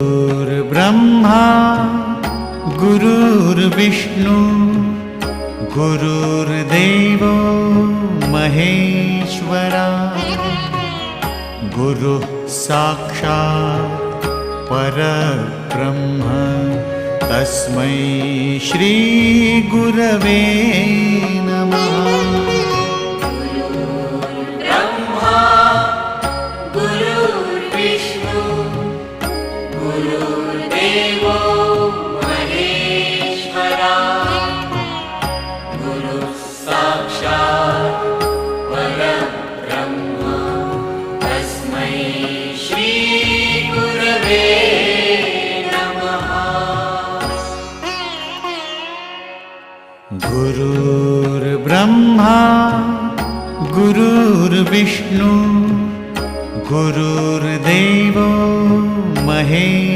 गुरुर्ब्रह्मा गुरुर्विष्णु गुरुर्देवो महेश्वरा गुरुः साक्षात् परब्रह्म तस्मै श्री गुरवे नमः। ब्रह्मा गुरुर्विष्णु गुरुर्देवो महेश्वरा गुरुः साक्षात् परब्रह्म तस्मै श्री गुरवे नमः। गुरुर्ब्रह्मा गुरुर्विष्णु गुरुर्देवो महेश्वरा